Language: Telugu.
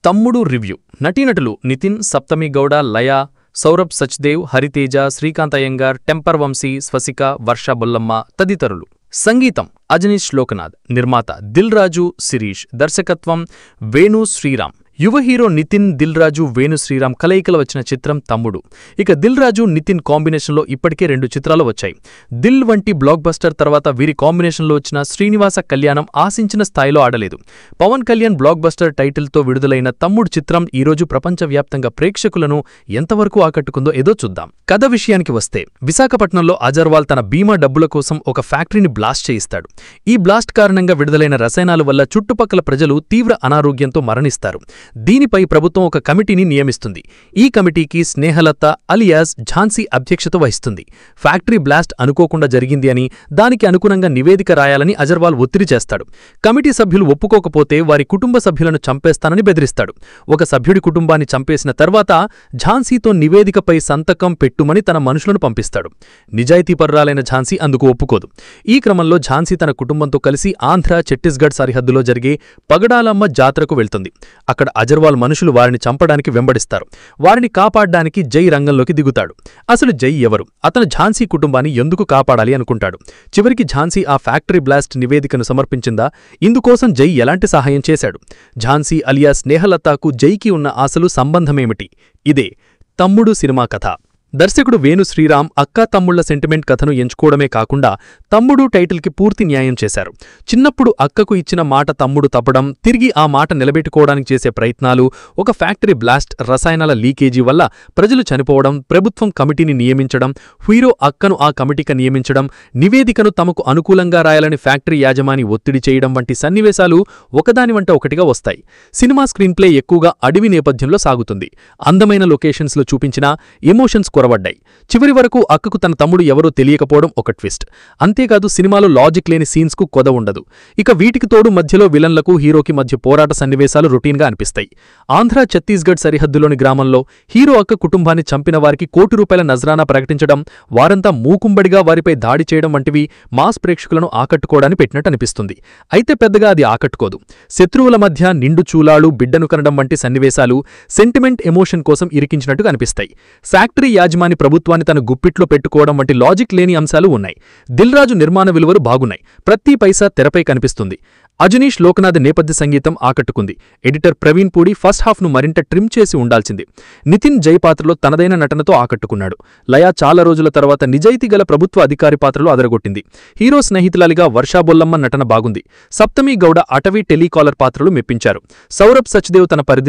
తమ్ముడు రివ్యూ నటీనటులు నితిన్, సప్తమి గౌడ, లయ, సౌరభ్ సచ్దేవ్, హరితేజ, శ్రీకాంత్ అయ్యంగార్, టెంపర్ వంశీ, స్వసిక, వర్ష బొల్లమ్మ తదితరులు. సంగీతం అజనీష్ లోకనాథ్, నిర్మాత దిల్ రాజు శిరీష్, దర్శకత్వం వేణు శ్రీరామ్. యువ హీరో నితిన్, దిల్ రాజు, వేణు శ్రీరామ్ కలయికల వచ్చిన చిత్రం తమ్ముడు. ఇక దిల్ రాజు, నితిన్ కాంబినేషన్లో ఇప్పటికే 2 చిత్రాలు వచ్చాయి. దిల్ వంటి బ్లాక్ బస్టర్ తర్వాత వీరి కాంబినేషన్లో వచ్చిన శ్రీనివాస కళ్యాణం ఆశించిన స్థాయిలో ఆడలేదు. పవన్ కళ్యాణ్ బ్లాక్ బస్టర్ టైటిల్తో విడుదలైన తమ్ముడు చిత్రం ఈరోజు ప్రపంచవ్యాప్తంగా ప్రేక్షకులను ఎంతవరకు ఆకట్టుకుందో ఏదో చూద్దాం. కథ విషయానికి వస్తే, విశాఖపట్నంలో అజర్వాల్ తన బీమా డబ్బుల కోసం ఒక ఫ్యాక్టరీని బ్లాస్ట్ చేయిస్తాడు. ఈ బ్లాస్ట్ కారణంగా విడుదలైన రసాయనాల వల్ల చుట్టుపక్కల ప్రజలు తీవ్ర అనారోగ్యంతో మరణిస్తారు. దీనిపై ప్రభుత్వం ఒక కమిటీని నియమిస్తుంది. ఈ కమిటీకి స్నేహలత అలియాస్ ఝాన్సీ అధ్యక్షత వహిస్తుంది. ఫ్యాక్టరీ బ్లాస్ట్ అనుకోకుండా జరిగింది అని, దానికి అనుగుణంగా నివేదిక రాయాలని అజర్వాల్ ఒత్తిడి చేస్తాడు. కమిటీ సభ్యులు ఒప్పుకోకపోతే వారి కుటుంబ సభ్యులను చంపేస్తానని బెదిరిస్తాడు. ఒక సభ్యుడి కుటుంబాన్ని చంపేసిన తర్వాత ఝాన్సీతో నివేదికపై సంతకం పెట్టుమని తన మనుషులను పంపిస్తాడు. నిజాయితీపరురాలైన ఝాన్సీ అందుకు ఒప్పుకోదు. ఈ క్రమంలో ఝాన్సీ తన కుటుంబంతో కలిసి ఆంధ్ర, ఛత్తీస్గఢ్ సరిహద్దులో జరిగే పగడాలమ్మ జాతరకు వెళ్తుంది. అక్కడ అజర్వాల్ మనుషులు వారిని చంపడానికి వెంబడిస్తారు. వారిని కాపాడ్డానికి జై రంగంలోకి దిగుతాడు. అసలు జై ఎవరు? అతను ఝాన్సీ కుటుంబాన్ని ఎందుకు కాపాడాలి అనుకుంటాడు? చివరికి ఝాన్సీ ఆ ఫ్యాక్టరీ బ్లాస్ట్ నివేదికను సమర్పించిందా? ఇందుకోసం జై ఎలాంటి సహాయం చేశాడు? ఝాన్సీ అలియాస్ స్నేహలతకు జైకి ఉన్న ఆశలు సంబంధమేమిటి? ఇదే తమ్ముడు సినిమా కథ. దర్శకుడు వేణు శ్రీరామ్ అక్కా తమ్ముళ్ల సెంటిమెంట్ కథను ఎంచుకోవడమే కాకుండా తమ్ముడు టైటిల్కి పూర్తి న్యాయం చేశారు. చిన్నప్పుడు అక్కకు ఇచ్చిన మాట తమ్ముడు తప్పడం, తిరిగి ఆ మాట నిలబెట్టుకోవడానికి చేసే ప్రయత్నాలు, ఒక ఫ్యాక్టరీ బ్లాస్ట్, రసాయనాల లీకేజీ వల్ల ప్రజలు చనిపోవడం, ప్రభుత్వం కమిటీని నియమించడం, హీరో అక్కను ఆ కమిటీకి నియమించడం, నివేదికను తమకు అనుకూలంగా రాయాలని ఫ్యాక్టరీ యాజమాని ఒత్తిడి చేయడం వంటి సన్నివేశాలు ఒకదాని వంట ఒకటిగా వస్తాయి. సినిమా స్క్రీన్ప్లే ఎక్కువగా అడవి నేపథ్యంలో సాగుతుంది. అందమైన లొకేషన్స్లో చూపించిన ఎమోషన్స్ కొరవడ్డాయి. చివరి వరకు అక్కకు తన తమ్ముడు ఎవరో తెలియకపోవడం ఒక ట్విస్ట్. అంతేకాదు సినిమాలో లాజిక్ లేని సీన్స్కు కొద ఉండదు. ఇక వీటికి తోడు మధ్యలో విలన్లకు హీరోకి మధ్య పోరాట సన్నివేశాలు రొటీన్గా అనిపిస్తాయి. ఆంధ్ర, ఛత్తీస్గఢ్ సరిహద్దులోని గ్రామంలో హీరో అక్క కుటుంబాన్ని చంపిన వారికి ₹1 నజరానా ప్రకటించడం, వారంతా మూకుంబడిగా వారిపై దాడి చేయడం వంటివి మాస్ ప్రేక్షకులను ఆకట్టుకోవడానికి పెట్టినట్టు అనిపిస్తుంది. అయితే పెద్దగా అది ఆకట్టుకోదు. శత్రువుల మధ్య నిండు చూలాలు, బిడ్డను కనడం వంటి సన్నివేశాలు సెంటిమెంట్ ఎమోషన్ కోసం ఇరికించినట్టుగా అనిపిస్తాయి. ఫ్యాక్టరీ యాజమాని ప్రభుత్వాన్ని తన గుప్పిట్లో పెట్టుకోవడం వంటి లాజిక్ లేని అంశాలు ఉన్నాయి. దిల్ రాజు నిర్మాణ విలువలు బాగున్నాయి. ప్రతి పైసా తెరపై కనిపిస్తుంది. అజనీష్ లోకనాథ్ నేపథ్య సంగీతం ఆకట్టుకుంది. ఎడిటర్ ప్రవీణ్ పూడి ఫస్ట్ హాఫ్ను మరింత ట్రిమ్ చేసి ఉండాల్సింది. నితిన్ జై పాత్రలో తనదైన నటనతో ఆకట్టుకున్నాడు. లయ చాలా రోజుల తర్వాత నిజాయితీ గల ప్రభుత్వ అధికారి పాత్రలో అదరగొట్టింది. హీరో స్నేహితురాలిగా వర్ష బొల్లమ్మ నటన బాగుంది. సప్తమి గౌడ అటవీ టెలికాలర్ పాత్రలు మెప్పించారు. సౌరభ్ సచ్దేవ్ తన పరిధి